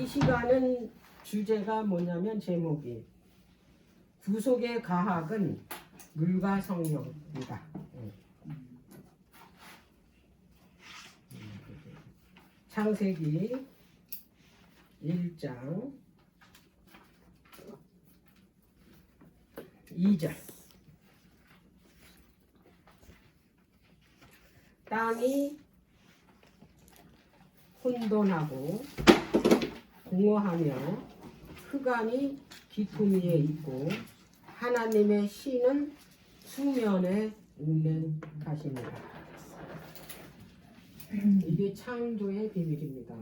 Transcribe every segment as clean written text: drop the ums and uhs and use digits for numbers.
시간은 주제가 뭐냐면 제목이 구속의 가학은 물과 성령입니다. 창세기 1장 2절. 땅이 혼돈하고 공허하며 흑암이 깊음 위에 있고 하나님의 신은 수면에 운행하십니다. 이게 창조의 비밀입니다.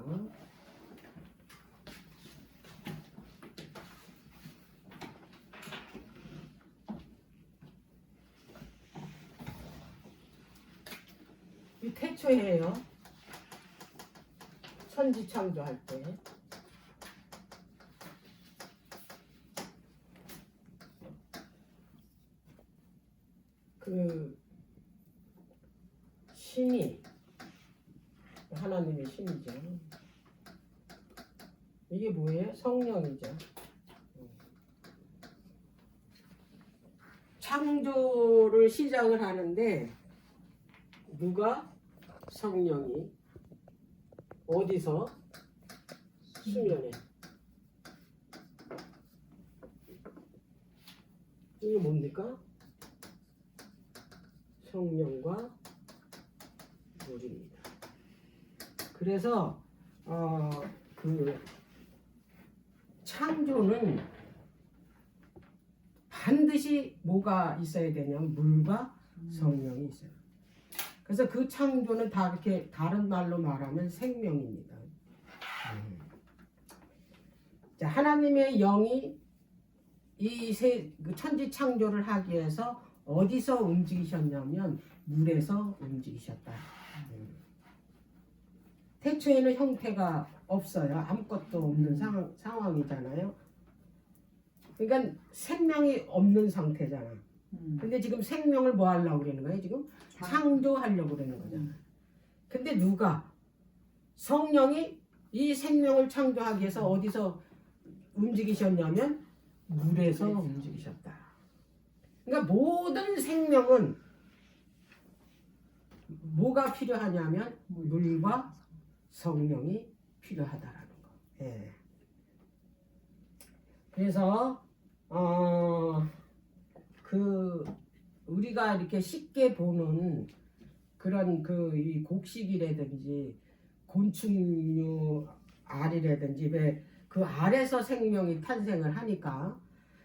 이 태초예요. 천지 창조할 때. 그 신이 하나님의 신이죠. 이게 뭐예요? 성령이죠. 창조를 시작을 하는데 누가? 성령이. 어디서? 수면에. 이게 뭡니까? 성령과 물입니다. 그래서 그 창조는 반드시 뭐가 있어야 되냐면 물과 성령이 있어요. 그래서 그 창조는 다 이렇게 다른 말로 말하면 생명입니다. 자, 하나님의 영이 이 천지 창조를 하기 위해서 어디서 움직이셨냐면 물에서 움직이셨다. 태초에는 형태가 없어요. 아무것도 없는 상황이잖아요. 그러니까 생명이 없는 상태잖아. 근데 지금 생명을 뭐 하려고 그러는 거예요? 지금 창조하려고 그러는 거잖아. 근데 누가? 성령이 이 생명을 창조하기 위해서 어디서 움직이셨냐면 물에서 움직이셨다. 그러니까 모든 생명은 뭐가 필요하냐면 물과 성령이 필요하다라는 거. 예. 그래서 우리가 이렇게 쉽게 보는 그런 이 곡식이라든지 곤충류 알이라든지 왜 그 알에서 생명이 탄생을 하니까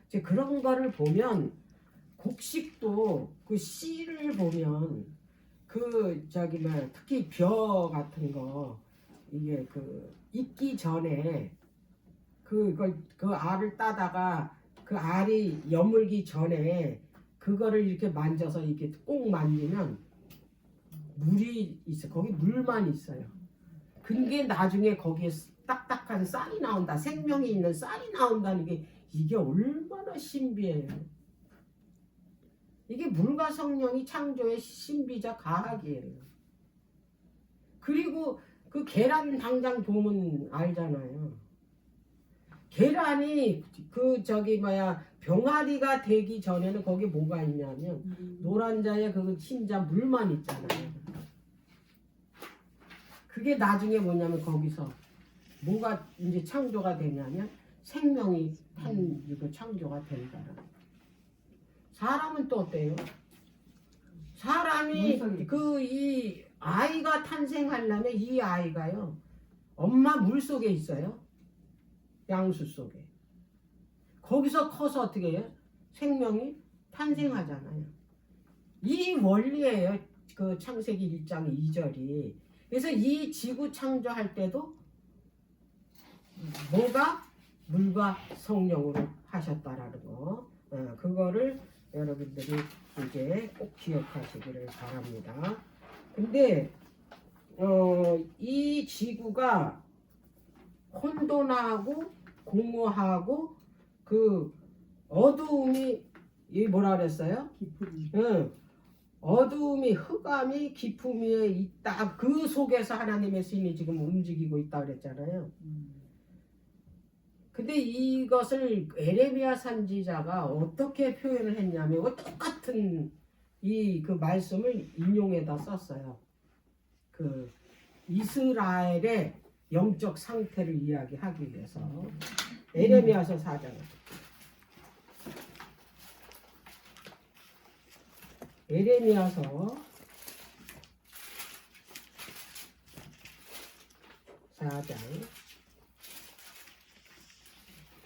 이제 그런 거를 보면 곡식도 그 씨를 보면 특히 벼 같은 거 이게 익기 전에 그 알을 따다가 그 알이 여물기 전에 그거를 이렇게 만져서 이렇게 꼭 만지면 물이 있어. 거기 물만 있어요. 근데 나중에 거기에 딱딱한 쌀이 나온다. 생명이 있는 쌀이 나온다는 게 이게 얼마나 신비해요. 이게 물과 성령이 창조의 신비자 가학이에요. 그리고 그 계란 당장 보면 알잖아요. 계란이 병아리가 되기 전에는 거기 뭐가 있냐면 노란자에 그 흰자 물만 있잖아요. 그게 나중에 뭐냐면 거기서 뭐가 이제 창조가 되냐면 생명이 창조가 된다. 사람은 또 어때요? 사람이 이 아이가 탄생하려면 이 아이가요 엄마 물 속에 있어요. 양수 속에. 거기서 커서 어떻게 해요? 생명이 탄생하잖아요. 이 원리예요. 그 창세기 1장 2절이. 그래서 이 지구 창조할 때도 뭐가? 물과 성령으로 하셨다라는 거. 그거를 여러분들이 이제 꼭 기억하시기를 바랍니다. 근데 이 지구가 혼돈하고 공허하고 그 어두움이 뭐라 그랬어요? 어두움이 흑암이 깊음 위에 있다. 그 속에서 하나님의 신이 지금 움직이고 있다 그랬잖아요. 근데 이것을 에레미야 선지자가 어떻게 표현을 했냐면 똑같은 이 그 말씀을 인용해다 썼어요. 그 이스라엘의 영적 상태를 이야기하기 위해서 에레미야서 4장. 에레미야서 4장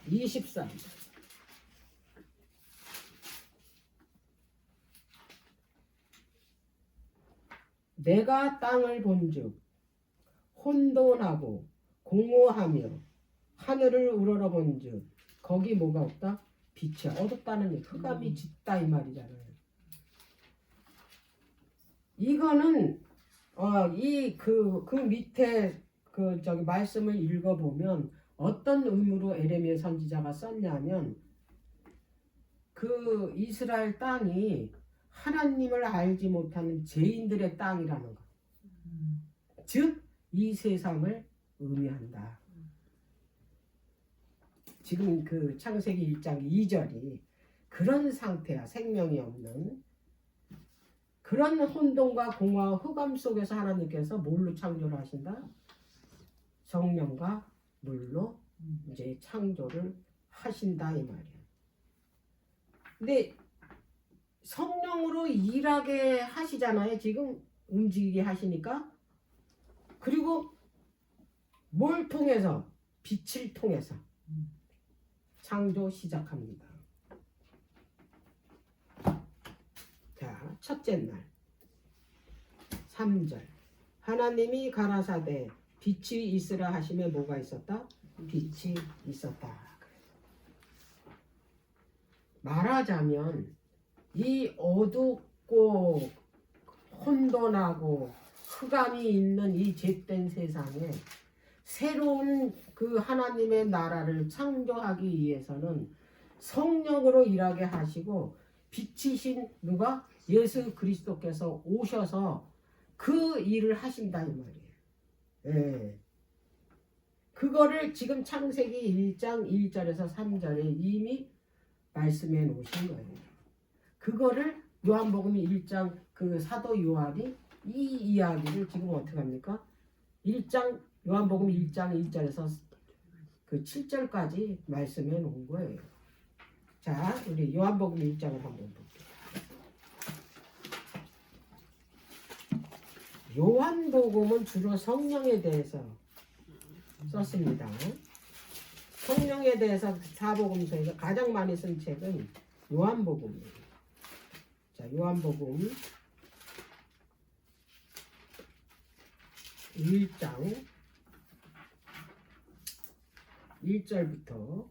23절. 내가 땅을 본즉 혼돈하고 공허하며 하늘을 우러러본즉 거기 뭐가 없다? 빛이 어둡다는 흑암이 짙다 이 말이잖아요. 이거는 그 밑에 그 저기 말씀을 읽어보면 어떤 의미로 에레미야 선지자가 썼냐면 그 이스라엘 땅이 하나님을 알지 못하는 죄인들의 땅이라는 것. 즉 이 세상을 의미한다. 지금 그 창세기 1장 2절이 그런 상태야. 생명이 없는 그런 혼돈과 공허와 흑암 속에서 하나님께서 뭘로 창조를 하신다? 성령과 물로 이제 창조를 하신다 이 말이에요. 근데 성령으로 일하게 하시잖아요. 지금 움직이게 하시니까. 그리고 뭘 통해서? 빛을 통해서 창조 시작합니다. 자, 첫째 날 3절 하나님이 가라사대 빛이 있으라 하심에 뭐가 있었다? 빛이 있었다. 말하자면 이 어둡고 혼돈하고 흑암이 있는 이 죄된 세상에 새로운 그 하나님의 나라를 창조하기 위해서는 성령으로 일하게 하시고 빛이신 누가? 예수 그리스도께서 오셔서 그 일을 하신다 이 말이에요. 예. 그거를 지금 창세기 1장 1절에서 3절에 이미 말씀해 놓으신 거예요. 그거를 요한복음 1장 그 사도 요한이 이 이야기를 지금 어떻게 합니까? 1장 요한복음 1장 1절에서 그 7절까지 말씀해 놓은 거예요. 자, 우리 요한복음 1장을 한번 볼게요. 요한복음은 주로 성령에 대해서 썼습니다. 성령에 대해서 사복음서에서 가장 많이 쓴 책은 요한복음이에요. 자, 요한복음 1장 1절부터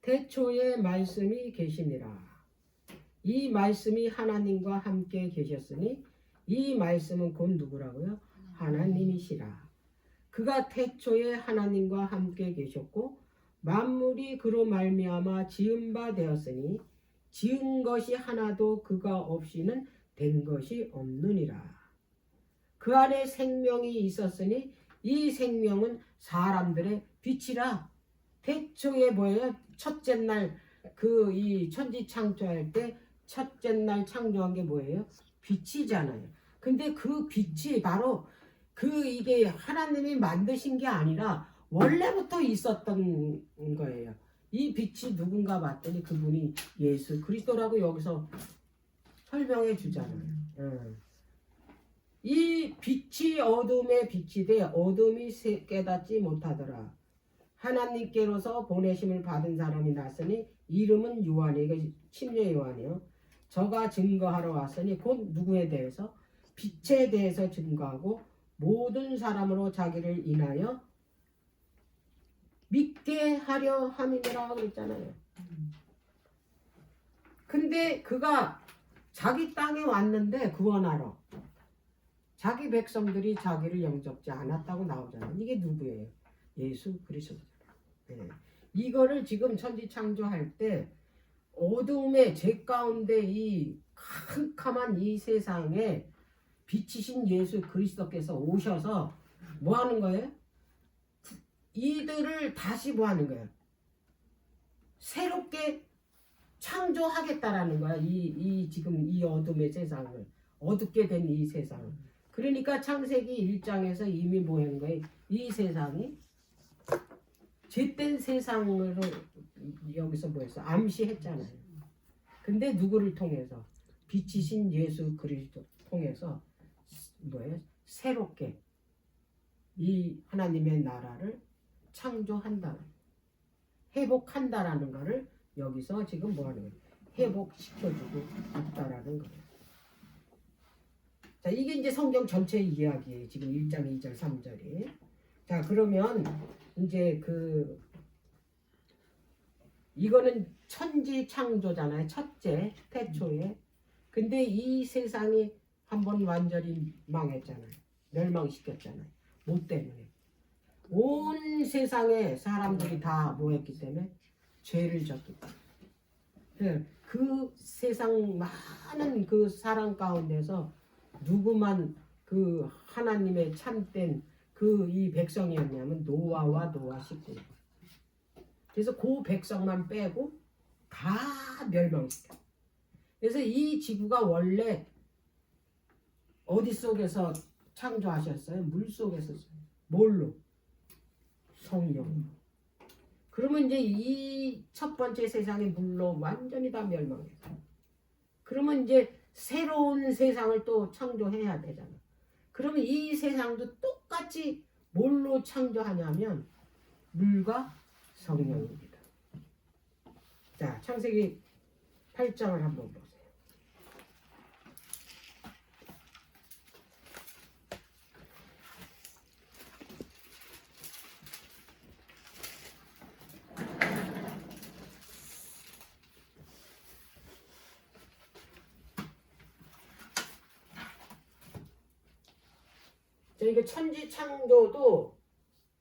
태초에 말씀이 계시니라. 이 말씀이 하나님과 함께 계셨으니 이 말씀은 곧 누구라고요? 하나님이시라. 그가 태초에 하나님과 함께 계셨고 만물이 그로 말미암아 지은 바 되었으니 지은 것이 하나도 그가 없이는 된 것이 없느니라. 그 안에 생명이 있었으니 이 생명은 사람들의 빛이라. 태초에 뭐예요? 첫째 날 그 이 천지 창조할 때 첫째 날 창조한 게 뭐예요? 빛이잖아요. 근데 그 빛이 바로 그 이게 하나님이 만드신 게 아니라 원래부터 있었던 거예요. 이 빛이 누군가 봤더니 그분이 예수 그리스도라고 여기서 설명해 주잖아요. 이 빛이 어둠의 빛이 돼 어둠이 깨닫지 못하더라. 하나님께로서 보내심을 받은 사람이 났으니 이름은 요한이에요. 이게 침례 요한이요. 저가 증거하러 왔으니 곧 누구에 대해서? 빛에 대해서 증거하고 모든 사람으로 자기를 인하여 믿게 하려 함이니라 그랬잖아요. 근데 그가 자기 땅에 왔는데 구원하러 자기 백성들이 자기를 영접지 않았다고 나오잖아요. 이게 누구예요? 예수 그리스도. 네. 이거를 지금 천지 창조할 때 어둠의 죄 가운데 이 캄캄한 이 세상에 빛이신 예수 그리스도께서 오셔서 뭐 하는 거예요? 이들을 다시 뭐 하는 거야? 새롭게 창조하겠다라는 거야. 지금 이 어둠의 세상을. 어둡게 된 이 세상을. 그러니까 창세기 1장에서 이미 뭐 하는 거예요? 이 세상이 죄된 세상으로 여기서 뭐했어? 암시했잖아요. 근데 누구를 통해서? 빛이신 예수 그리스도 통해서 뭐예요? 새롭게 이 하나님의 나라를 창조한다, 회복한다라는 거를 여기서 지금 뭐 하는 거예요? 회복시켜주고 있다라는 거예요. 자, 이게 이제 성경 전체 이야기예요. 지금 1장, 2절, 3절이. 자, 그러면 이제 이거는 천지 창조잖아요. 첫째, 태초에. 근데 이 세상이 한번 완전히 망했잖아요. 멸망시켰잖아요. 뭐 때문에? 온 세상에 사람들이 다 뭐 했기 때문에? 죄를 졌기 때문에. 그 세상 많은 그 사람 가운데서 누구만 그 하나님의 참된 그 이 백성이었냐면 노아와 노아 식구. 그래서 그 백성만 빼고 다 멸망시켜. 그래서 이 지구가 원래 어디 속에서 창조하셨어요? 물 속에서. 뭘로? 성령. 그러면 이제 이 첫 번째 세상의 물로 완전히 다 멸망했어요. 그러면 이제 새로운 세상을 또 창조해야 되잖아. 그러면 이 세상도 똑같이 뭘로 창조하냐면 물과 성령입니다. 자, 창세기 8장을 한번 보세요. 자, 이게 천지 창조도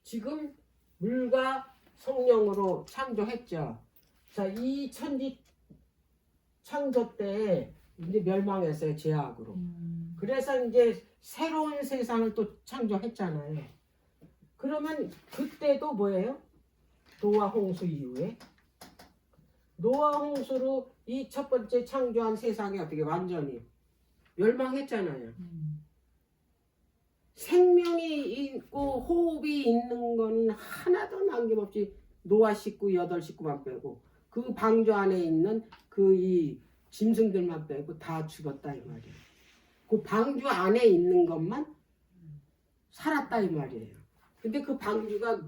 지금 물과 성령으로 창조했죠. 자, 이 천지 창조 때 이제 멸망했어요. 죄악으로. 그래서 이제 새로운 세상을 또 창조했잖아요. 그러면 그때도 뭐예요? 노아 홍수 이후에 노아 홍수로 이 첫 번째 창조한 세상이 어떻게 완전히 멸망했잖아요. 생명이 있고 호흡이 있는 건 하나도 남김없이 노아 식구 8식구만 빼고 그 방주 안에 있는 그 이 짐승들만 빼고 다 죽었다 이 말이에요. 그 방주 안에 있는 것만 살았다 이 말이에요. 근데 그 방주가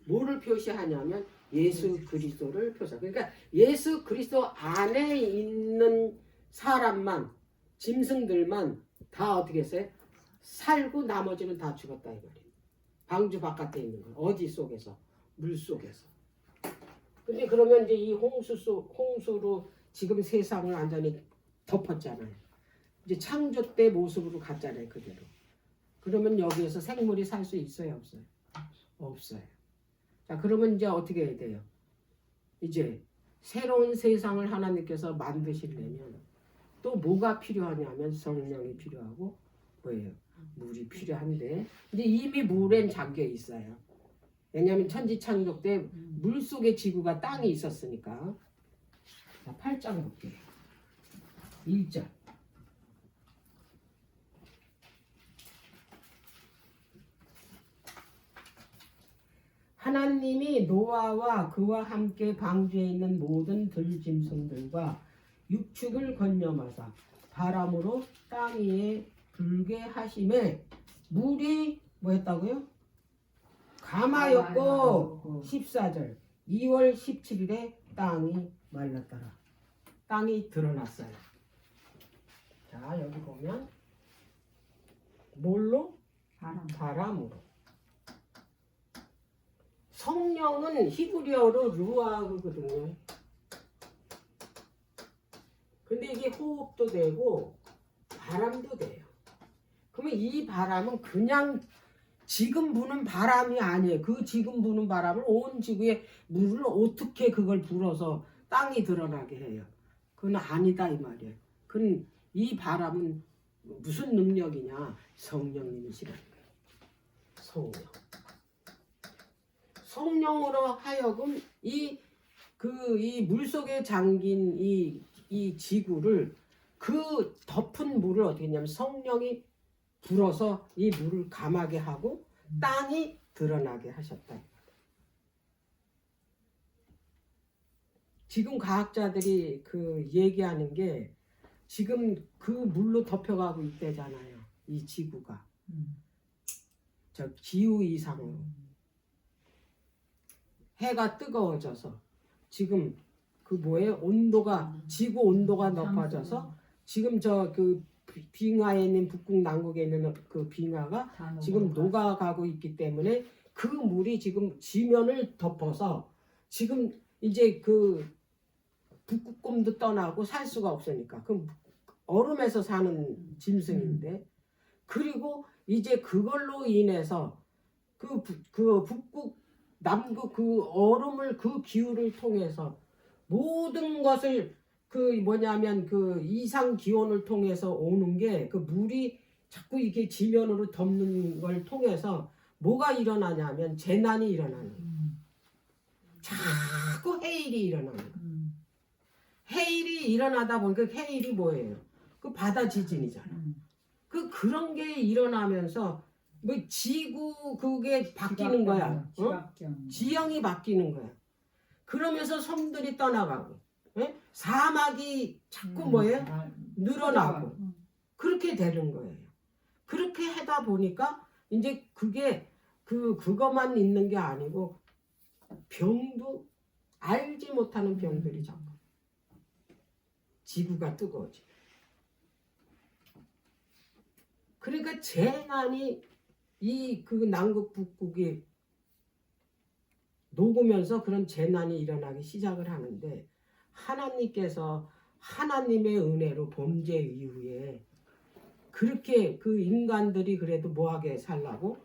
뭐를 표시하냐면 예수 그리스도를 표시하고, 그러니까 예수 그리스도 안에 있는 사람만, 짐승들만 다 어떻게 했어요? 살고 나머지는 다 죽었다 이 말이에요. 방주 바깥에 있는 거. 어디 속에서? 물 속에서. 근데 그러면 이제 이 홍수로 지금 세상을 완전히 덮었잖아요. 이제 창조 때 모습으로 갔잖아요, 그대로. 그러면 여기에서 생물이 살 수 있어요, 없어요? 없어요. 자, 그러면 이제 어떻게 해야 돼요? 이제 새로운 세상을 하나님께서 만드시려면 또 뭐가 필요하냐면 성령이 필요하고 뭐예요? 물이 필요한데, 근데 이미 물엔 잠겨 있어요. 왜냐하면 천지 창조 때 물 속에 지구가 땅이 있었으니까. 자, 8장 볼게요. 1절. 하나님이 노아와 그와 함께 방주에 있는 모든 들짐승들과 육축을 건념하사 바람으로 땅 위에 불게 하심에 물이 뭐 했다고요? 감하였고 14절 2월 17일에 땅이 말랐더라. 땅이 드러났어요. 자, 여기 보면 뭘로? 바람으로. 성령은 히브리어로 루아흐거든요. 근데 이게 호흡도 되고 바람도 돼요. 그러면 이 바람은 그냥 지금 부는 바람이 아니에요. 그 지금 부는 바람을 온 지구에 물을 어떻게 그걸 불어서 땅이 드러나게 해요. 그건 아니다 이 말이에요. 그건 이 바람은 무슨 능력이냐? 성령님이시라는 거예요. 성령. 성령으로 하여금 이 물속에 잠긴 이 지구를 그 덮은 물을 어떻게 했냐면 성령이 불어서 이 물을 감하게 하고 땅이 드러나게 하셨다. 지금 과학자들이 그 얘기하는 게 지금 그 물로 덮여가고 있대잖아요. 이 지구가. 저 기후 이상으로. 해가 뜨거워져서 지금 그 뭐예요? 온도가 지구 온도가 높아져서 지금 저 그 빙하에 있는 북극 남극에 있는 그 빙하가 지금 녹아가고 있기 때문에 그 물이 지금 지면을 덮어서 지금 이제 그 북극곰도 떠나고 살 수가 없으니까 그 얼음에서 사는 짐승인데 그리고 이제 그걸로 인해서 그 북극 남극 그 얼음을 그 기후를 통해서 모든 것을 그 뭐냐면 그 이상 기온을 통해서 오는 게 그 물이 자꾸 이렇게 지면으로 덮는 걸 통해서 뭐가 일어나냐면 재난이 일어나는 거예요. 자꾸 해일이 일어나는 거예요. 해일이 일어나다 보니까 해일이 뭐예요? 그 바다 지진이잖아. 그런 게 일어나면서 뭐 지구 그게 바뀌는 거야. 지형이 바뀌는 거야. 그러면서 섬들이 떠나가고 사막이 자꾸 뭐예요? 늘어나고 그렇게 되는 거예요. 그렇게 하다 보니까 이제 그게 그것만 있는 게 아니고 병도 알지 못하는 병들이 자꾸 지구가 뜨거워지. 그러니까 재난이 이 그 남극 북극이 녹으면서 그런 재난이 일어나기 시작을 하는데 하나님께서 하나님의 은혜로 범죄 이후에 그렇게 그 인간들이 그래도 뭐하게 살라고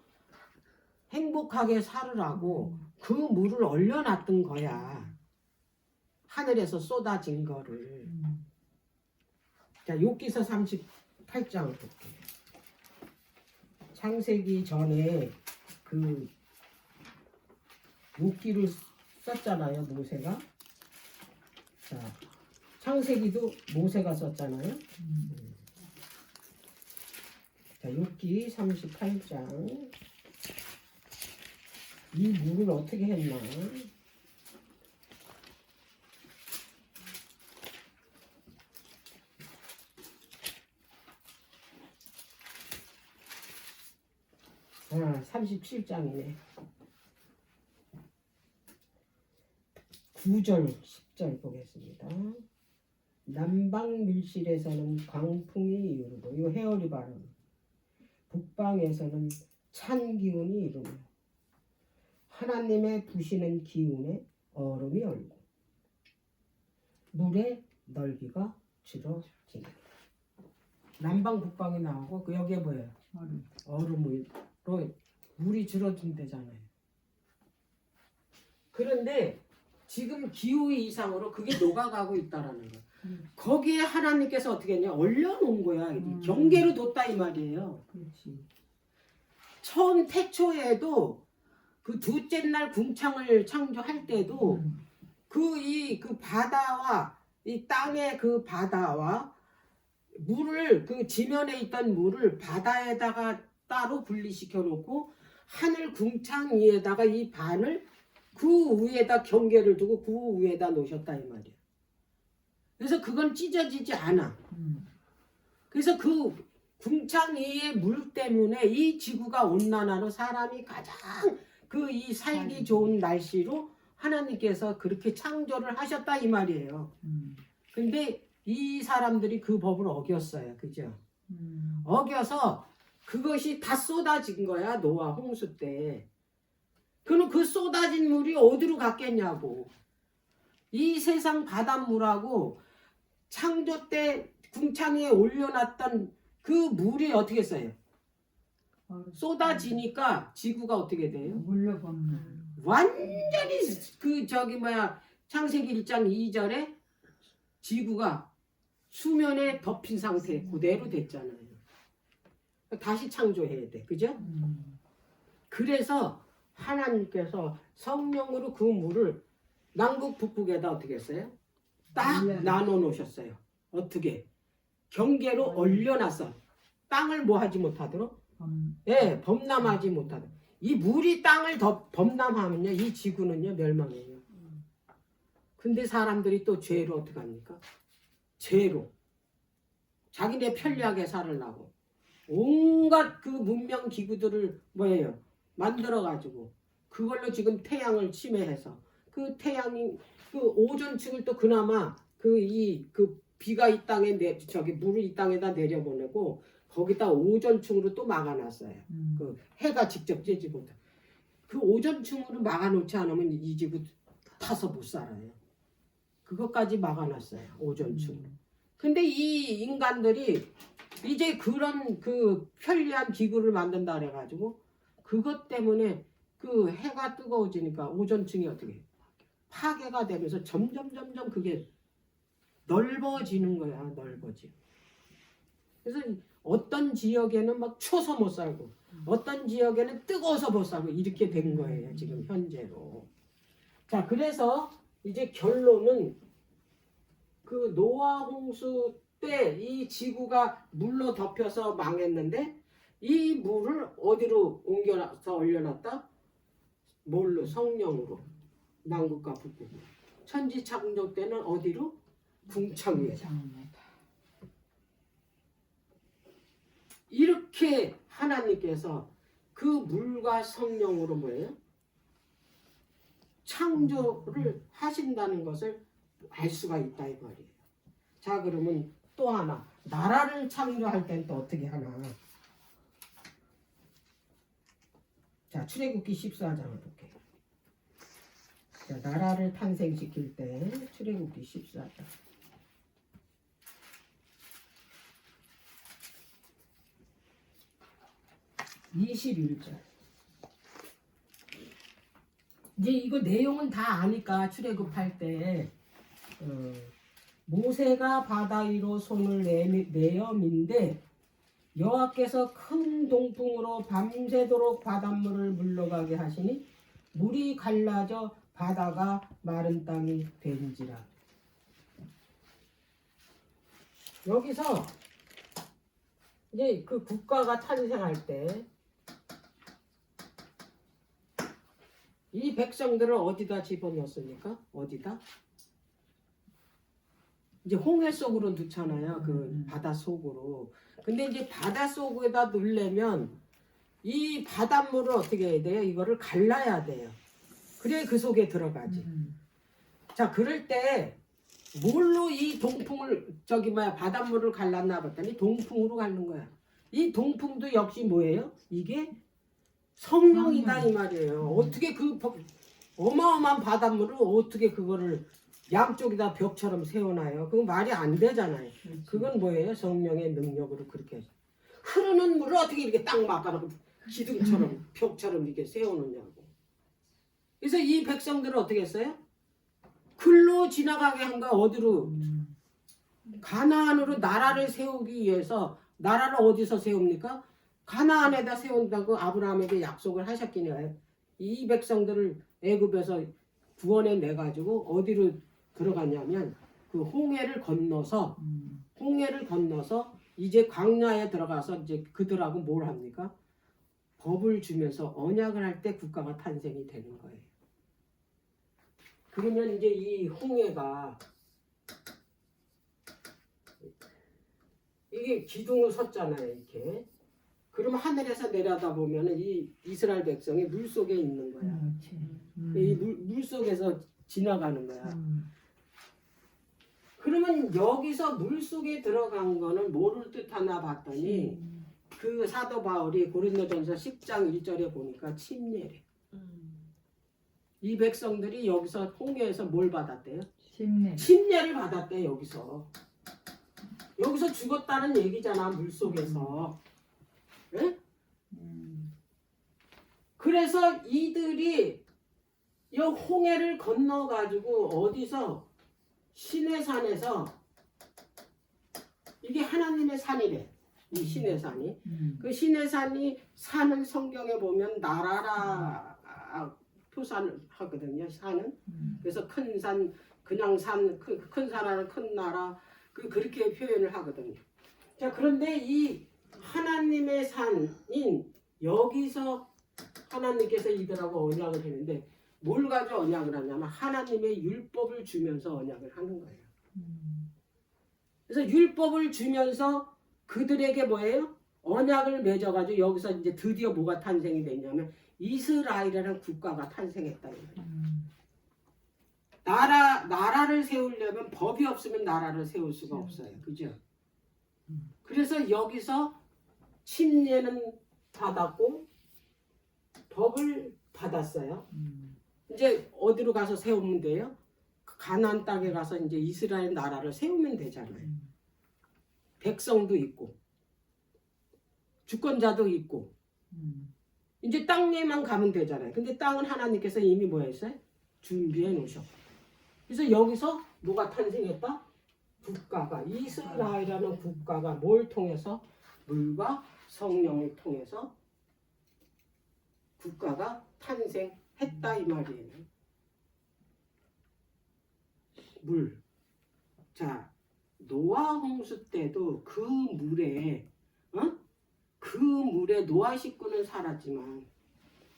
행복하게 살으라고 그 물을 얼려놨던 거야. 하늘에서 쏟아진 거를. 자, 욥기서 38장 볼게요. 창세기 전에 그 욥기를 썼잖아요, 모세가. 자, 창세기도 모세가 썼잖아요. 자, 욥기 38장. 이 물을 어떻게 했나? 아, 37장이네. 9절, 10절 보겠습니다. 남방 밀실에서는 광풍이 이르고, 이거 헤어리 발음. 북방에서는 찬 기운이 이르며, 하나님의 부시는 기운에 얼음이 얼고, 물의 넓이가 줄어지네. 남방 북방이 나오고, 그 여기에 뭐예요? 얼음으로 물이 줄어든대잖아요. 그런데 지금 기후 이상으로 그게 녹아가고 있다라는 거예요. 거기에 하나님께서 어떻게 했냐? 얼려놓은 거야. 경계로 뒀다 이 말이에요. 그렇지. 처음 태초에도 그 둘째 날 궁창을 창조할 때도 그 바다와 이 땅의 그 바다와 물을 그 지면에 있던 물을 바다에다가 따로 분리시켜 놓고 하늘 궁창 위에다가 이 반을 그 위에다 경계를 두고 그 위에다 놓으셨다 이 말이에요. 그래서 그건 찢어지지 않아. 그래서 그 궁창 위의 물 때문에 이 지구가 온난화로 사람이 가장 그 이 살기 좋은 날씨로 하나님께서 그렇게 창조를 하셨다 이 말이에요. 근데 이 사람들이 그 법을 어겼어요. 그죠? 어겨서 그것이 다 쏟아진 거야. 노아 홍수 때. 그럼 그 쏟아진 물이 어디로 갔겠냐고. 이 세상 바닷물하고 창조 때 궁창에 올려놨던 그 물이 어떻게 했어요? 쏟아지니까 지구가 어떻게 돼요? 물러먹는. 완전히 그 저기 뭐야 창세기 1장 2절에 지구가 수면에 덮인 상태 그대로 됐잖아요. 다시 창조해야 돼. 그죠? 그래서 하나님께서 성령으로 그 물을 남극 북극에다 어떻게 했어요? 딱 나눠 놓으셨어요. 어떻게? 경계로 얼려놨어. 땅을 뭐 하지 못하도록? 예, 범람하지 못하도록. 이 물이 땅을 더 범람하면요, 이 지구는요 멸망해요. 근데 사람들이 또 죄로 어떻게 합니까? 죄로 자기네 편리하게 살으려고 온갖 그 문명 기구들을 뭐예요? 만들어 가지고 그걸로 지금 태양을 침해해서 그 태양이 그 오존층을 또 그나마 그 비가 이 땅에 저기 물을 이 땅에다 내려보내고 거기다 오존층으로 또 막아놨어요. 그 해가 직접 쬐지 못해. 그 오존층으로 막아놓지 않으면 이 지구 타서 못 살아요. 그것까지 막아놨어요. 오존층으로. 근데 이 인간들이 이제 그런 그 편리한 기구를 만든다 그래가지고 그것 때문에 그 해가 뜨거워지니까 오존층이 어떻게 파괴가 되면서 점점 그게 넓어지는 거야. 넓어지. 그래서 어떤 지역에는 막 추워서 못 살고 어떤 지역에는 뜨거워서 못 살고 이렇게 된 거예요. 지금 현재로. 자, 그래서 이제 결론은 그 노아 홍수 때 이 지구가 물로 덮여서 망했는데 이 물을 어디로 옮겨서 올려놨다? 뭘로? 성령으로. 남극과 북극으로. 천지 창조 때는 어디로? 궁창 위에. 이렇게 하나님께서 그 물과 성령으로 뭐예요? 창조를 하신다는 것을 알 수가 있다 이 말이에요. 자, 그러면 또 하나 나라를 창조할 땐 또 어떻게 하나? 자, 출애굽기 14장을 볼게요. 자, 나라를 탄생시킬 때 출애굽기 14장 21절. 이제 이거 내용은 다 아니까 출애굽할 때 모세가 바다 위로 손을 내어 민데 여호와께서 큰 동풍으로 밤새도록 바닷물을 물러가게 하시니 물이 갈라져 바다가 마른 땅이 된지라. 여기서 이제 그 국가가 탄생할 때 이 백성들을 어디다 집어넣었습니까? 어디다? 이제 홍해 속으로 넣잖아요. 그 바다 속으로. 근데 이제 바다 속에다 넣으려면 이 바닷물을 어떻게 해야 돼요? 이거를 갈라야 돼요. 그래 그 속에 들어가지. 자, 그럴 때 뭘로 이 동풍을 바닷물을 갈랐나 봤더니 동풍으로 갈는 거야. 이 동풍도 역시 뭐예요? 이게 성령이다 이 말이에요. 어떻게 그 어마어마한 바닷물을 어떻게 그거를 양쪽에다 벽처럼 세워놔요? 그건 말이 안 되잖아요. 그건 뭐예요? 성령의 능력으로 그렇게 흐르는 물을 어떻게 이렇게 딱 막아놓고 기둥처럼 벽처럼 이렇게 세워놓냐고. 그래서 이 백성들은 어떻게 했어요? 글로 지나가게 한 거야. 어디로? 가나안으로 나라를 세우기 위해서. 나라를 어디서 세웁니까? 가나안에다 세운다고 아브라함에게 약속을 하셨기에 이 백성들을 애굽에서 구원해 내 가지고 어디로 들어갔냐면 그 홍해를 건너서 이제 광야에 들어가서 이제 그들하고 뭘 합니까? 법을 주면서 언약을 할 때 국가가 탄생이 되는 거예요. 그러면 이제 이 홍해가 이게 기둥을 섰잖아요, 이렇게. 그러면 하늘에서 내려다보면 이 이스라엘 백성이 물 속에 있는 거야. 이 물 속에서 지나가는 거야. 그러면 여기서 물 속에 들어간 거는 뭐를 뜻하나 봤더니 그 사도 바울이 고린도전서 10장 1절에 보니까 침례래. 이 백성들이 여기서 홍해에서 뭘 받았대요? 침례를 받았대. 여기서 죽었다는 얘기잖아. 물 속에서. 네? 그래서 이들이 이 홍해를 건너 가지고 어디서 시내산에서 이게 하나님의 산이래. 이 시내산이. 그 시내산이 산을 성경에 보면 나라라 소산 하거든요. 산은. 그래서 큰 산, 그냥 산, 큰 산하는 큰 나라 그렇게 표현을 하거든요. 자, 그런데 이 하나님의 산인 여기서 하나님께서 이들하고 언약을 했는데 뭘 가지고 언약을 하냐면 하나님의 율법을 주면서 언약을 하는 거예요. 그래서 율법을 주면서 그들에게 뭐예요? 언약을 맺어가지고 여기서 이제 드디어 뭐가 탄생이 됐냐면 이스라엘이라는 국가가 탄생했다. 나라를 세우려면 법이 없으면 나라를 세울 수가 없어요. 그죠? 그래서 여기서 침례는 받았고 법을 받았어요. 이제 어디로 가서 세우면 돼요? 가나안 땅에 가서 이제 이스라엘 나라를 세우면 되잖아요. 백성도 있고 주권자도 있고 이제 땅에만 가면 되잖아요. 근데 땅은 하나님께서 이미 뭐 했어요? 준비해 놓으셨고. 그래서 여기서 뭐가 탄생했다? 국가가 이스라엘이라는 국가가 뭘 통해서? 물과 성령을 통해서 국가가 탄생했다 이 말이에요. 물. 자, 노아 홍수 때도 그 물에 노아 식구는 살았지만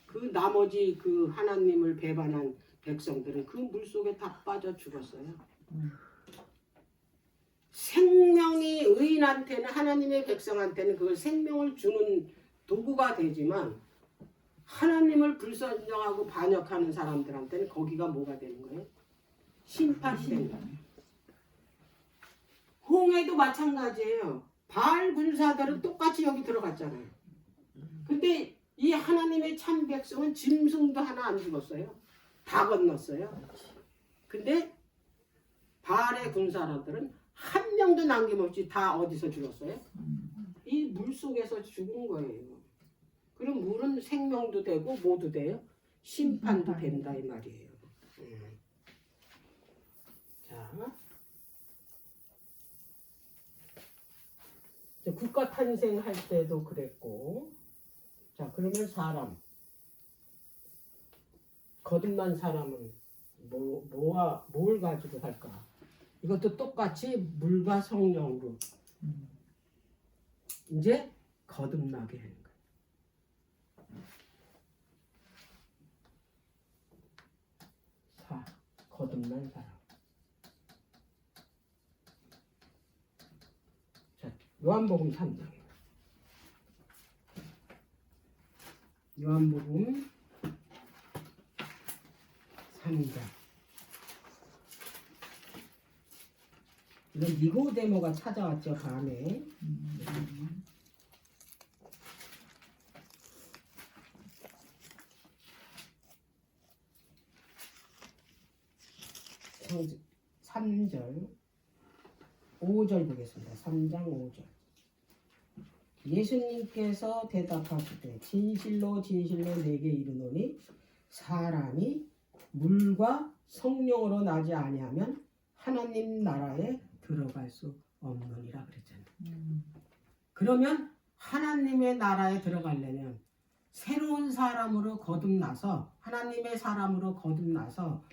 그 나머지 그 하나님을 배반한 백성들은 그 물 속에 다 빠져 죽었어요. 생명이 의인한테는 하나님의 백성한테는 그걸 생명을 주는 도구가 되지만 하나님을 불순종하고 반역하는 사람들한테는 거기가 뭐가 되는 거예요? 심판이 되는 거예요. 홍해도 마찬가지예요. 바알 군사들은 똑같이 여기 들어갔잖아요. 근데 이 하나님의 참 백성은 짐승도 하나 안 죽었어요. 다 건넜어요. 근데 바알의 군사들은 한 명도 남김없이 다 어디서 죽었어요? 이 물속에서 죽은 거예요. 그럼 물은 생명도 되고 뭐도 돼요? 심판도 된다 이 말이에요. 자, 국가 탄생할 때도 그랬고, 자 그러면 사람 거듭난 사람은 뭘 가지고 할까? 이것도 똑같이 물과 성령으로 이제 거듭나게 하는 거예요. 거듭난 사람. 자, 요한복음 3장. 요한복음 3장. 이건 니고데모가 찾아왔죠, 밤에. 음. 3절 5절 보겠습니다. 3장 5절. 예수님께서 대답하시되 진실로 진실로 내게 이르노니 사람이 물과 성령으로 나지 아니하면 하나님 나라에 들어갈 수 없느니라 그랬잖아요. 그러면 하나님의 나라에 들어가려면 새로운 사람으로 거듭나서 하나님의 사람으로 거듭나서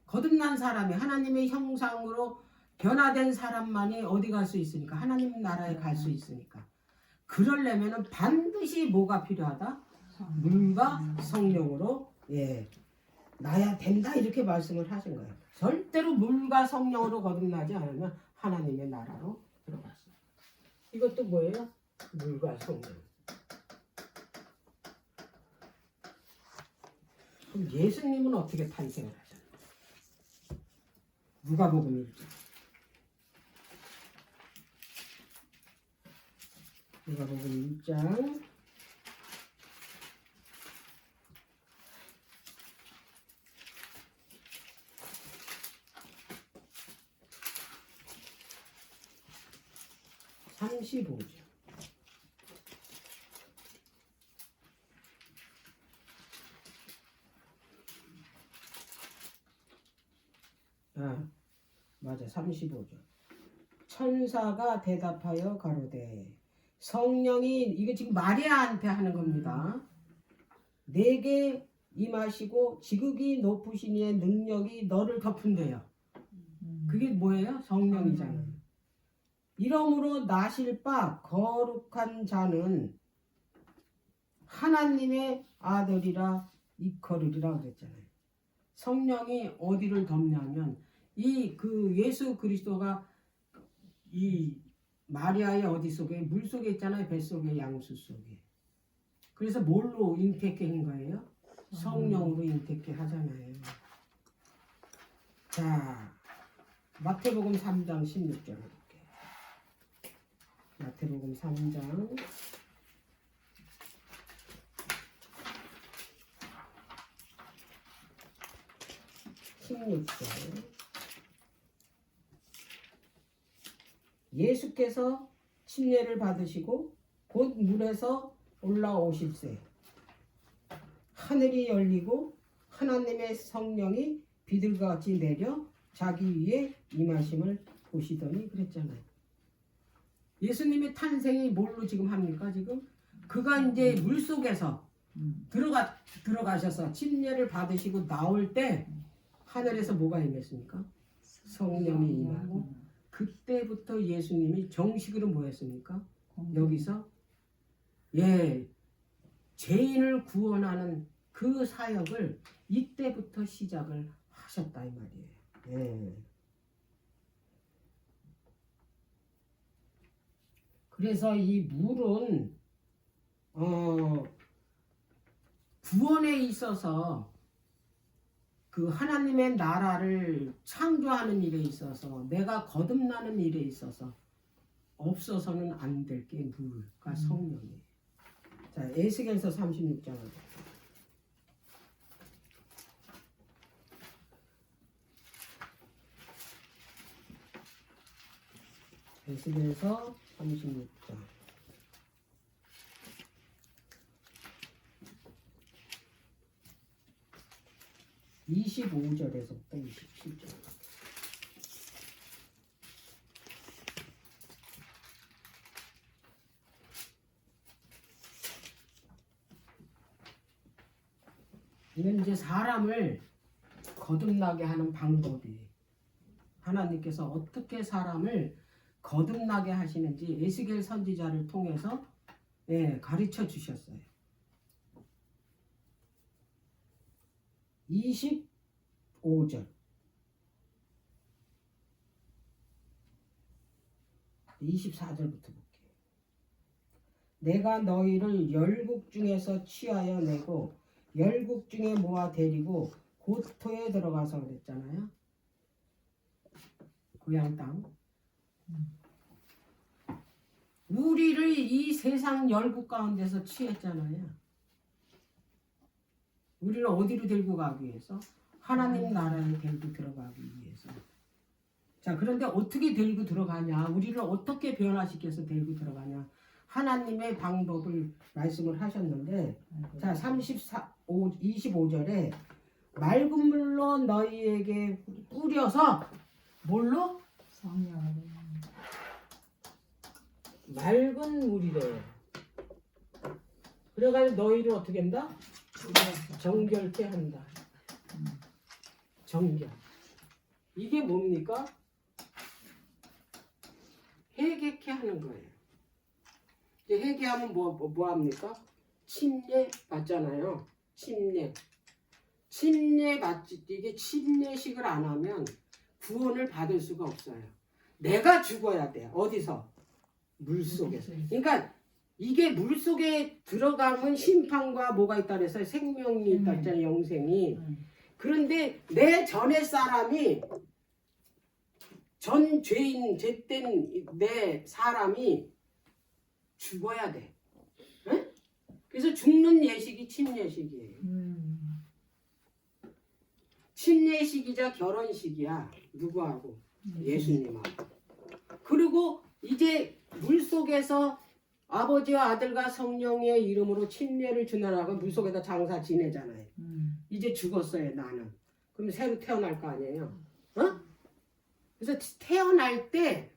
거듭난 사람이 하나님의 형상으로 변화된 사람만이 어디 갈 수 있으니까 하나님 나라에 갈 수 있으니까 그러려면 반드시 뭐가 필요하다? 물과 성령으로 나야 된다 이렇게 말씀을 하신 거예요. 절대로 물과 성령으로 거듭나지 않으면 하나님의 나라로 들어갔어요. 이것도 뭐예요? 물과 성령. 그럼 예수님은 어떻게 탄생을 하셨나요? 누가복음 1장. 누가복음 1장 35절. 맞아. 35절. 천사가 대답하여 가로되 성령이 이게 지금 마리아한테 하는 겁니다. 내게 임하시고 지극히 높으신 이의 능력이 너를 덮은대요. 그게 뭐예요? 성령이잖아요. 이러므로 나실 바 거룩한 자는 하나님의 아들이라 일컬으리라 그랬잖아요. 성령이 어디를 덮냐면 이 그 예수 그리스도가 이 마리아의 어디 속에 물 속에 있잖아요. 뱃속에 양수 속에. 그래서 뭘로 잉태케 한 거예요? 성령으로 잉태케 하잖아요. 자, 마태복음 3장 16절 볼게요. 마태복음 3장 16절. 예수께서 침례를 받으시고 곧 물에서 올라오실세 하늘이 열리고 하나님의 성령이 비둘기같이 내려 자기 위에 임하심을 보시더니 그랬잖아요. 예수님의 탄생이 뭘로 지금 합니까? 지금 그가 이제 물 속에서 들어가셔서 침례를 받으시고 나올 때 하늘에서 뭐가 임했습니까? 성령이 임하고 그때부터 예수님이 정식으로 뭐 했습니까? 여기서 죄인을 구원하는 그 사역을 이때부터 시작을 하셨다 이 말이에요. 그래서 이 물은 구원에 있어서 그 하나님의 나라를 창조하는 일에 있어서 내가 거듭나는 일에 있어서 없어서는 안 될 게 물과 성령이에요. 자, 에스겔서 36장. 에스겔서 36장. 25절에서부터 27절. 이건 이제 사람을 거듭나게 하는 방법이 하나님께서 어떻게 사람을 거듭나게 하시는지 에스겔 선지자를 통해서 가르쳐 주셨어요. 25절. 24절부터 볼게요. 내가 너희를 열국 중에서 취하여 내고 열국 중에 모아 데리고 고토에 들어가서 그랬잖아요. 고향 땅. 우리를 이 세상 열국 가운데서 취했잖아요. 우리를 어디로 데리고 가기 위해서? 하나님 나라에 데리고 들어가기 위해서. 자, 그런데 어떻게 데리고 들어가냐? 우리를 어떻게 변화시켜서 데리고 들어가냐? 하나님의 방법을 말씀을 하셨는데, 자, 25절에 맑은 물로 너희에게 뿌려서 뭘로? 성령으로. 맑은 물이래요. 그래가지고 너희를 어떻게 한다? 정결케 한다. 정결. 이게 뭡니까? 회개케 하는 거예요. 이제 회개하면 뭐 합니까? 침례 받잖아요. 침례 받지. 이게 침례식을 안 하면 구원을 받을 수가 없어요. 내가 죽어야 돼. 어디서? 물 속에서. 그러니까 이게 물 속에 들어가면 심판과 뭐가 있다 그래서 생명이 있다 했잖아요. 영생이. 그런데 내 전에 사람이 전 죄인 죄된 내 사람이 죽어야 돼. 응? 그래서 죽는 예식이 침례식이에요. 침례식이자 결혼식이야. 누구하고? 예수님하고. 그리고 이제 물속에서 아버지와 아들과 성령의 이름으로 침례를 주느라고 물속에다 장사 지내잖아요. 이제 죽었어요, 나는. 그럼 새로 태어날 거 아니에요. 어? 그래서 태어날 때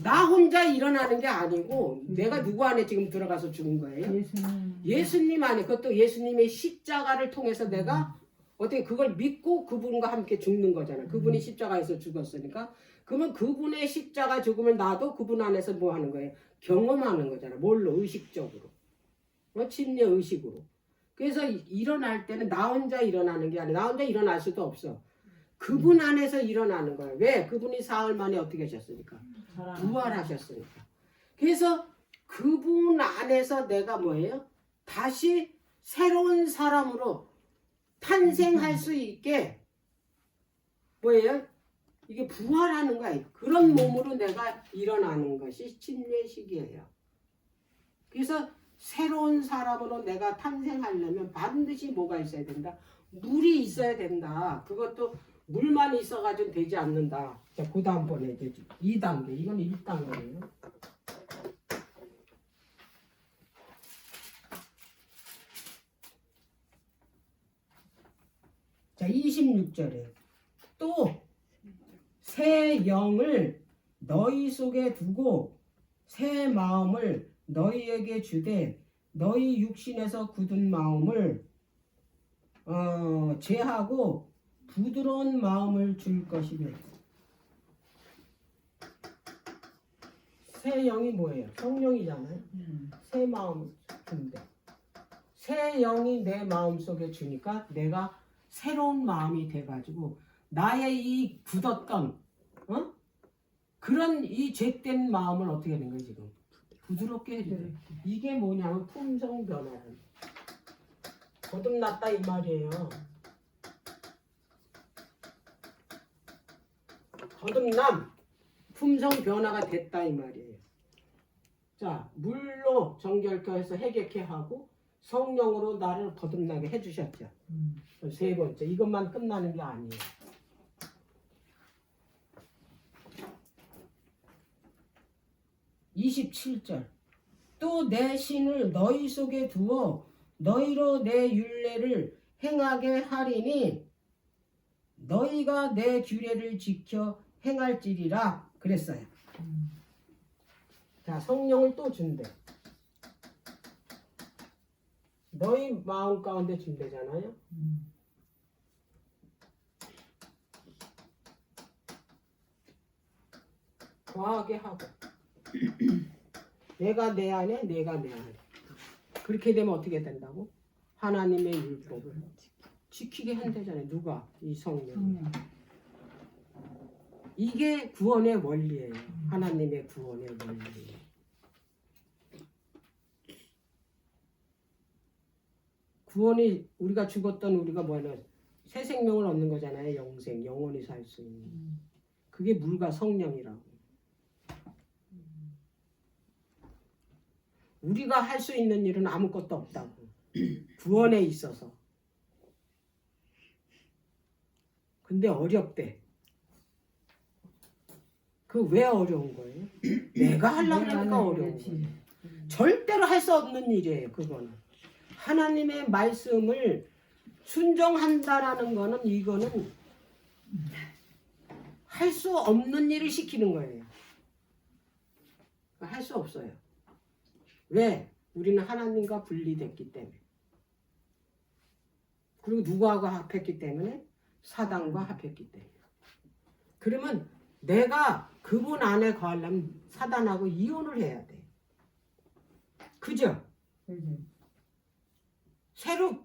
나 혼자 일어나는 게 아니고 내가 누구 안에 지금 들어가서 죽은 거예요? 예수님 안에. 그것도 예수님의 십자가를 통해서 내가 어떻게 그걸 믿고 그분과 함께 죽는 거잖아요. 그분이 십자가에서 죽었으니까. 그러면 그분의 십자가 죽음을 나도 그분 안에서 뭐 하는 거예요? 경험하는 거잖아요. 뭘로? 의식적으로. 침례 의식으로. 그래서 일어날 때는 나 혼자 일어나는 게 아니라 나 혼자 일어날 수도 없어. 그분 안에서 일어나는 거예요. 왜? 그분이 사흘 만에 어떻게 하셨으니까? 부활하셨으니까. 그래서 그분 안에서 내가 뭐예요? 다시 새로운 사람으로 탄생할 수 있게 뭐예요? 이게 부활하는 거예요. 그런 몸으로 내가 일어나는 것이 침례식이에요. 그래서 새로운 사람으로 내가 탄생하려면 반드시 뭐가 있어야 된다? 물이 있어야 된다. 그것도 물만 있어가지고 되지 않는다. 자, 그 다음번에 이제 2단계. 이건 1단계예요. 자, 26절에 또 새 영을 너희 속에 두고 새 마음을 너희에게 주되 너희 육신에서 굳은 마음을 제하고 부드러운 마음을 줄 것이며. 새 영이 뭐예요? 성령이잖아요. 새 마음을 준대. 새 영이 내 마음 속에 주니까 내가 새로운 마음이 돼가지고 나의 이 굳었던 그런 이 죄된 마음을 어떻게 하는 거예요 지금? 부드럽게 해줘요. 이게 뭐냐면 품성 변화라는. 거듭났다 이 말이에요. 거듭남, 품성 변화가 됐다 이 말이에요. 자, 물로 정결케 해서 해결케 하고 성령으로 나를 거듭나게 해주셨죠. 세 번째, 이것만 끝나는 게 아니에요. 27절. 또 내 신을 너희 속에 두어 너희로 내 율례를 행하게 하리니 너희가 내 규례를 지켜 행할지리라 그랬어요. 자, 성령을 또 준대. 너희 마음 가운데 준대잖아요. 거하게 하고 내가 내 안에 내가 내 안에. 그렇게 되면 어떻게 된다고? 하나님의 율법을 지키게 한다잖아요. 누가? 이 성령. 이게 구원의 원리예요. 하나님의 구원의 원리. 구원이 우리가 죽었던 우리가 뭐냐? 새 생명을 얻는 거잖아요. 영생, 영원히 살 수 있는. 그게 물과 성령이라고. 우리가 할 수 있는 일은 아무것도 없다고. 구원에 있어서. 근데 어렵대. 그 왜 어려운 거예요? 내가 하려고 하니까 어려운 거예요. 절대로 할 수 없는 일이에요. 그거는. 하나님의 말씀을 순종한다라는 거는 이거는 할 수 없는 일을 시키는 거예요. 할 수 없어요. 왜? 우리는 하나님과 분리됐기 때문에. 그리고 누구하고 합했기 때문에? 사단과 합했기 때문에. 그러면 내가 그분 안에 거하려면 사단하고 이혼을 해야 돼. 그죠? 새로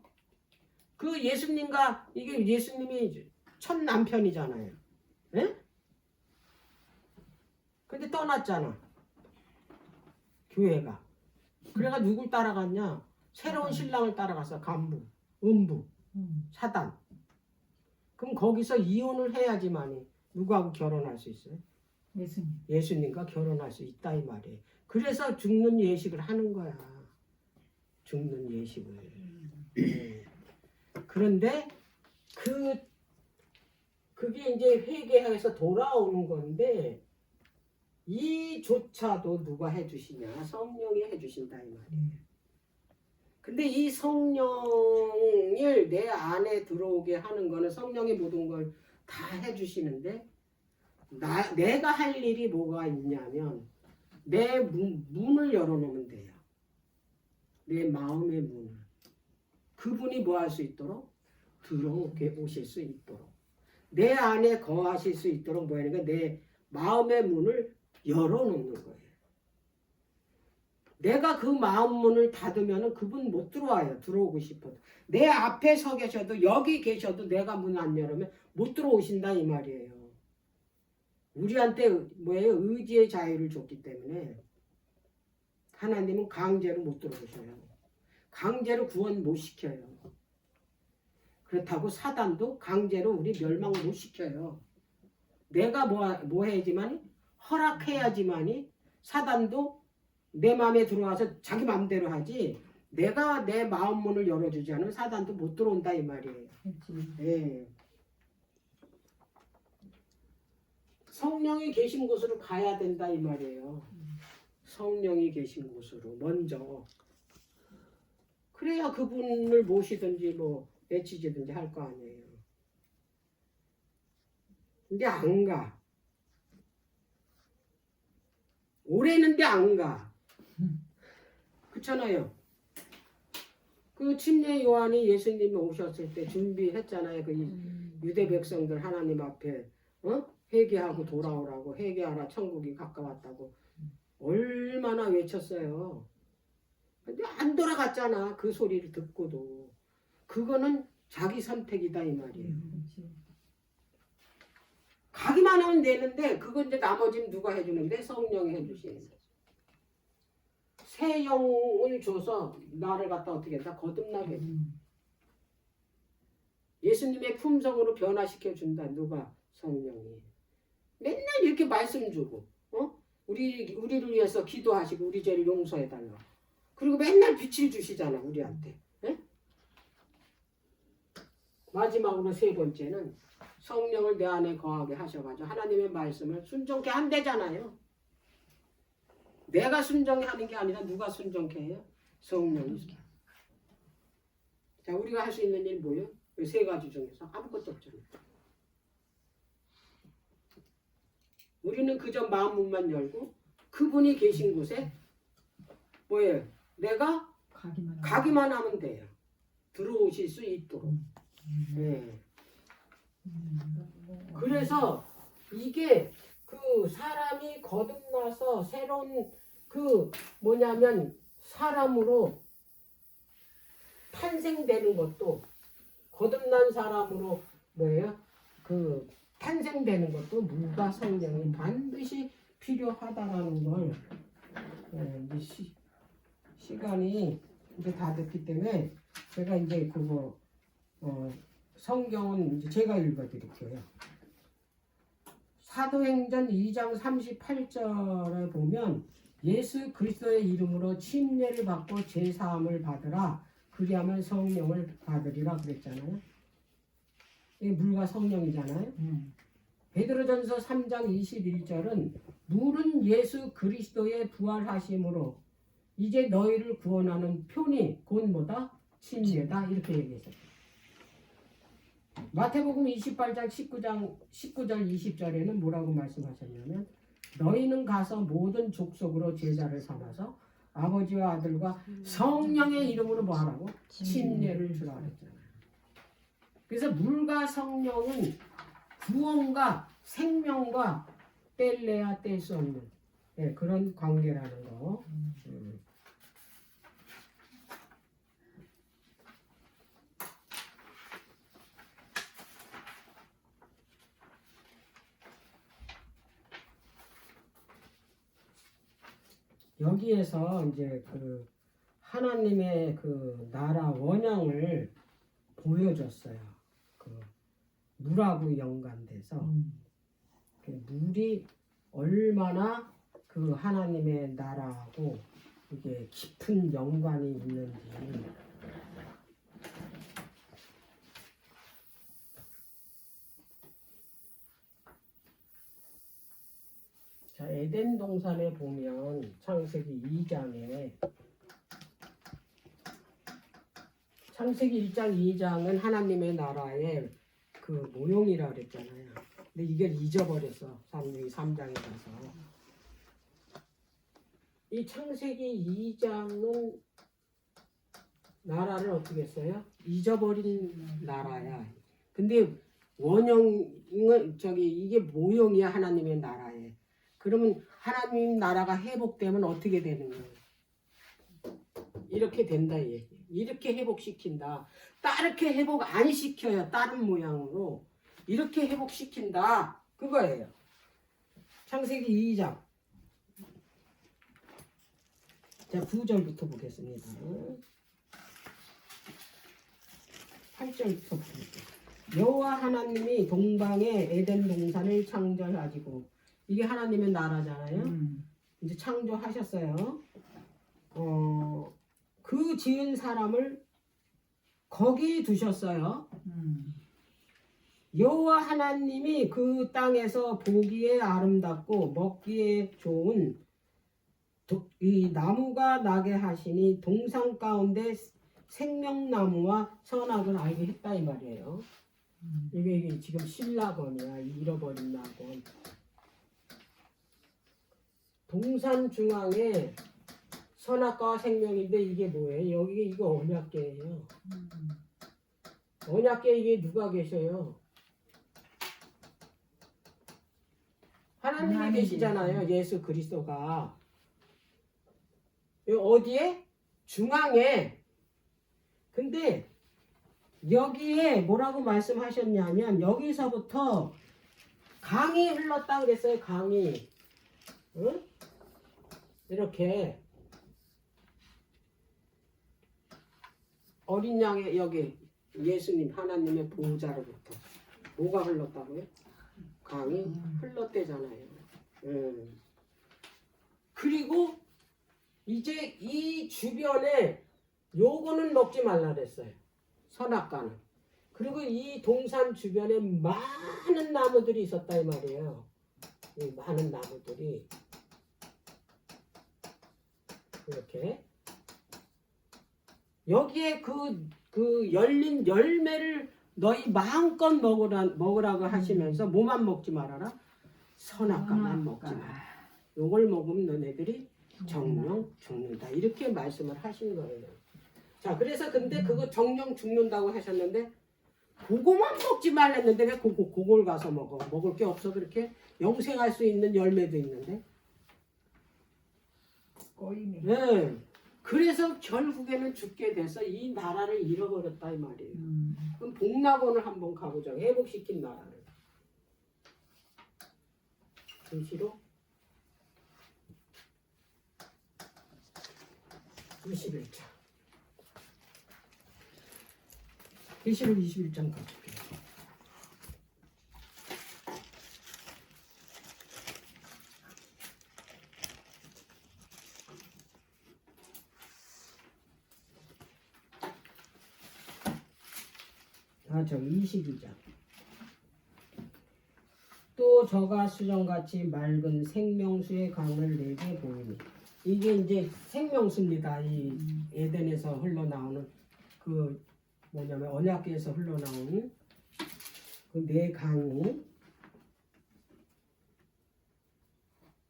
그 예수님과 이게 예수님이 첫 남편이잖아요. 예? 근데 떠났잖아. 교회가. 그래가 누굴 따라갔냐? 새로운 신랑을 따라가서 간부, 음부, 사단. 그럼 거기서 이혼을 해야지만이 누구하고 결혼할 수 있어요? 예수님과 결혼할 수 있다 이 말이에요. 그래서 죽는 예식을 하는 거야. 죽는 예식을. 네. 그런데 그게 이제 회개해서 돌아오는 건데 이조차도 누가 해주시냐? 성령이 해주신다 이 말이에요. 근데 이 성령을 내 안에 들어오게 하는 거는 성령이 모든 걸 다 해주시는데 내가 할 일이 뭐가 있냐면 내 문을 열어놓으면 돼요. 내 마음의 문을. 그분이 뭐 할 수 있도록? 들어오실 수 있도록. 내 안에 거하실 수 있도록 뭐 하는 거야? 내 마음의 문을 열어놓는 거예요. 내가 그 마음 문을 닫으면 그분 못 들어와요. 들어오고 싶어도. 내 앞에 서 계셔도 여기 계셔도 내가 문 안 열으면 못 들어오신다 이 말이에요. 우리한테 뭐예요? 의지의 자유를 줬기 때문에 하나님은 강제로 못 들어오셔요. 강제로 구원 못 시켜요. 그렇다고 사단도 강제로 우리 멸망 못 시켜요. 내가 뭐 해야지만 허락해야지만이 사단도 내 마음에 들어와서 자기 마음대로 하지 내가 내 마음 문을 열어주지 않으면 사단도 못 들어온다 이 말이에요. 네. 성령이 계신 곳으로 가야 된다 이 말이에요. 성령이 계신 곳으로 먼저 그래야 그분을 모시든지 뭐 외치지든지 할 거 아니에요. 근데 안 가. 오래는데 안 가. 그렇잖아요. 그 침례 요한이 예수님이 오셨을 때 준비했잖아요. 그 유대 백성들 하나님 앞에 회개하고 돌아오라고 회개하라 천국이 가까웠다고 얼마나 외쳤어요. 근데 안 돌아갔잖아. 그 소리를 듣고도. 그거는 자기 선택이다 이 말이에요. 가기만 하면 되는데 그건 이제 나머지는 누가 해주는데 성령이 해주시는 거죠. 새 영을 줘서 나를 갖다 어떻게 했다? 거듭나게 해. 예수님의 품성으로 변화시켜 준다. 누가? 성령이. 맨날 이렇게 말씀 주고 우리를 위해서 기도하시고 우리 죄를 용서해달라. 그리고 맨날 빛을 주시잖아 우리한테. 네? 마지막으로 세 번째는 성령을 내 안에 거하게 하셔가지고 하나님의 말씀을 순종케 한대잖아요. 내가 순종해 하는 게 아니라 누가 순종케 해요? 성령이. 자, 우리가 할 수 있는 일 뭐예요? 이 세 가지 중에서 아무것도 없잖아요. 우리는 그저 마음 문만 열고 그분이 계신 곳에 뭐예요? 내가 가기만 하면 돼요. 들어오실 수 있도록. 네. 그래서 이게 그 사람이 거듭나서 새로운 그 뭐냐면 사람으로 탄생되는 것도 거듭난 사람으로 뭐예요? 그 탄생되는 것도 물과 성령이 반드시 필요하다라는 걸 이제 시간이 이제 다 됐기 때문에 제가 이제 그거 성경은 이제 제가 읽어드릴게요. 사도행전 2장 38절에 보면 예수 그리스도의 이름으로 침례를 받고 제사함을 받으라 그리하면 성령을 받으리라 그랬잖아요. 이게 물과 성령이잖아요. 베드로전서 3장 21절은 물은 예수 그리스도의 부활하심으로 이제 너희를 구원하는 표니 곧 뭐다? 침례다 이렇게 얘기했어요. 마태복음 28장 19절 20절에는 뭐라고 말씀하셨냐면 너희는 가서 모든 족속으로 제자를 삼아서 아버지와 아들과 성령의 이름으로 뭐 하라고? 침례를 주라 그랬잖아요. 그래서 물과 성령은 구원과 생명과 뗄래야 뗄 수 없는 그런 관계라는 거. 여기에서 이제 그 하나님의 그 나라 원형을 보여줬어요. 그 물하고 연관돼서 물이 얼마나 그 하나님의 나라하고 이게 깊은 연관이 있는지. 자, 에덴 동산에 보면 창세기 2장에 창세기 1장 2장은 하나님의 나라의 그 모형이라 그랬잖아요. 근데 이걸 잊어버렸어. 3장에 가서. 이 창세기 2장은 나라를 어떻게 했어요? 잊어버린 나라야. 근데 원형은 이게 모형이야. 하나님의 나라에. 그러면 하나님 나라가 회복되면 어떻게 되는 거예요? 이렇게 된다 얘기. 이렇게 회복시킨다. 따르게 회복 안 시켜요. 다른 모양으로. 이렇게 회복시킨다. 그거예요. 창세기 2장. 자, 9절부터 보겠습니다. 8절부터 보겠습니다. 여호와 하나님이 동방에 에덴 동산을 창조하시고, 이게 하나님의 나라잖아요. 이제 창조하셨어요. 그 지은 사람을 거기 두셨어요. 여호와 하나님이 그 땅에서 보기에 아름답고 먹기에 좋은 이 나무가 나게 하시니 동산 가운데 생명나무와 선악을 알게 했다 이 말이에요. 이게 지금 신라건이야. 잃어버린 낙원. 동산 중앙에 선악과 생명인데 이게 뭐예요? 여기 이거 언약궤예요. 언약궤 이게 누가 계셔요? 하나님이 계시잖아요. 예수 그리스도가. 어디에? 중앙에. 근데 여기에 뭐라고 말씀하셨냐면 여기서부터 강이 흘렀다 그랬어요. 강이. 응? 이렇게 어린 양의 여기 예수님 하나님의 보호자로부터 뭐가 흘렀다고요? 강이 흘렀대잖아요. 그리고 이제 이 주변에 요거는 먹지 말라 그랬어요. 선악과는. 그리고 이 동산 주변에 많은 나무들이 있었다 이 말이에요. 이 많은 나무들이 이렇게 여기에 그 열린 열매를 너희 마음껏 먹으라고 하시면서 뭐만 먹지 말아라? 선악과만 먹지 마라. 요걸 먹으면 너네들이 정령 죽는다. 이렇게 말씀을 하신 거예요. 자, 그래서 근데 그거 정령 죽는다고 하셨는데 그거만 먹지 말랬는데 왜 그걸 가서 먹어? 먹을 게 없어 그렇게? 영생할 수 있는 열매도 있는데. 꼬이네. 네. 그래서 결국에는 죽게 돼서 이 나라를 잃어버렸다 이 말이에요. 그럼 복락원을 한번 가보자. 회복시킨 나라를. 글씨로 21장. 글씨로 21장 가볼게요. 저 22장. 또 저가 수정같이 맑은 생명수의 강을 내게 보이니. 이게 이제 생명수입니다. 이 에덴에서 흘러나오는 그 뭐냐면 언약궤에서 흘러나오는 그 네 강이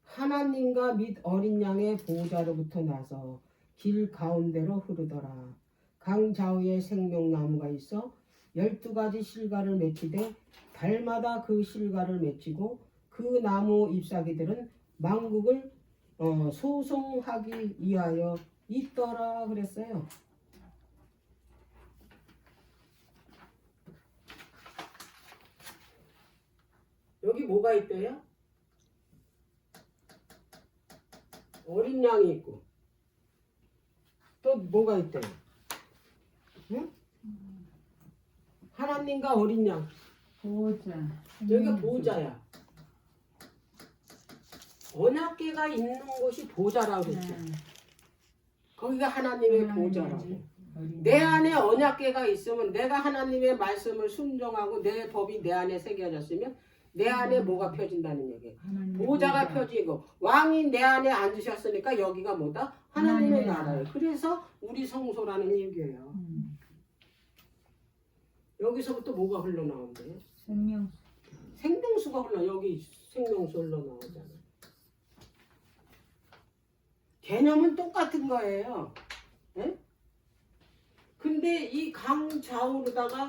하나님과 및 어린 양의 보호자로부터 나서 길 가운데로 흐르더라. 강 좌우에 생명나무가 있어 12가지 실과를 맺히되 달마다 그 실과를 맺히고 그 나무 잎사귀들은 만국을 소송하기 위하여 있더라 그랬어요. 여기 뭐가 있대요? 어린 양이 있고 또 뭐가 있대요? 응? 하나님과 어린 양. 보호자. 여기가 보호자야. 언약궤가 있는 곳이 보호자라고 그랬죠. 거기가 하나님의 보호자라고. 내 안에 언약궤가 있으면 내가 하나님의 말씀을 순종하고 내 법이 내 안에 새겨졌으면 내 안에 뭐가 펴진다는 얘기예요. 보호자가 펴지고 왕이 내 안에 앉으셨으니까 여기가 뭐다? 하나님의 나라예요. 그래서 우리 성소라는 얘기예요. 여기서부터 뭐가 흘러나온대요? 생명. 생명수가 흘러. 여기 생명수 흘러나오잖아. 개념은 똑같은 거예요. 예? 근데 이 강 좌우로다가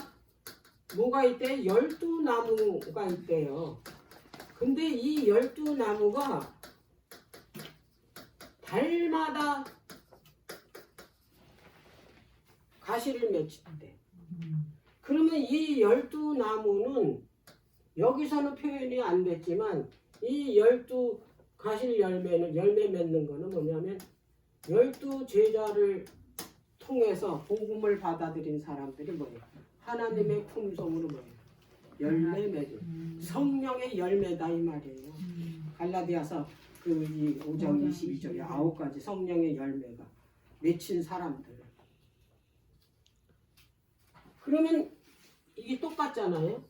뭐가 있대? 12나무가 있대요. 근데 이 12나무가 달마다 가시를 맺힌대. 그러면 이 12나무는 여기서는 표현이 안 됐지만 이 12가실 열매는 열매 맺는 거는 뭐냐면 12제자를 통해서 복음을 받아들인 사람들이 뭐예요? 하나님의 품성으로 뭐예요? 열매 맺은 성령의 열매다 이 말이에요. 갈라디아서 그 5장 22절에 9가지 성령의 열매가 맺힌 사람들. 그러면 이게 똑같잖아요.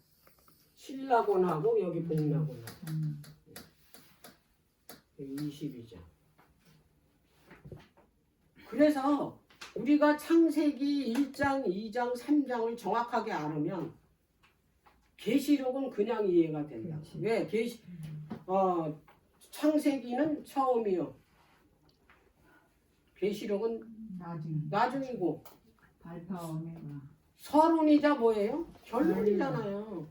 신라곤하고 여기 복라곤하고 22장. 그래서 우리가 창세기 1장, 2장, 3장을 정확하게 알으면 계시록은 그냥 이해가 된다. 왜? 창세기는 처음이요. 계시록은 나중이고. 알파 오메가. 서론이자 뭐예요? 결론이잖아요.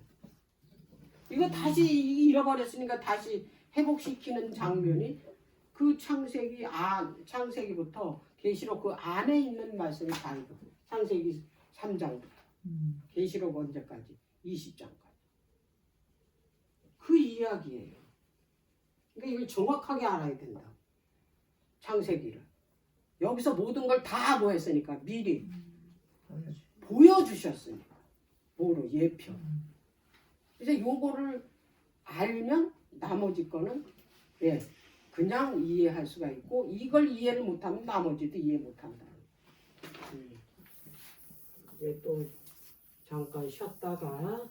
이거 다시 잃어버렸으니까 다시 회복시키는 장면이 그 창세기부터 계시록 그 안에 있는 말씀이 다 이거. 창세기 3장부터 계시록 언제까지? 20장까지. 그 이야기예요. 그러니까 이걸 정확하게 알아야 된다. 창세기를. 여기서 모든 걸 다 뭐 했으니까 미리 보여주셨으니까. 뭐로? 예표. 그래서 요거를 알면 나머지 거는 그냥 이해할 수가 있고 이걸 이해를 못하면 나머지도 이해 못한다. 또 잠깐 쉬었다가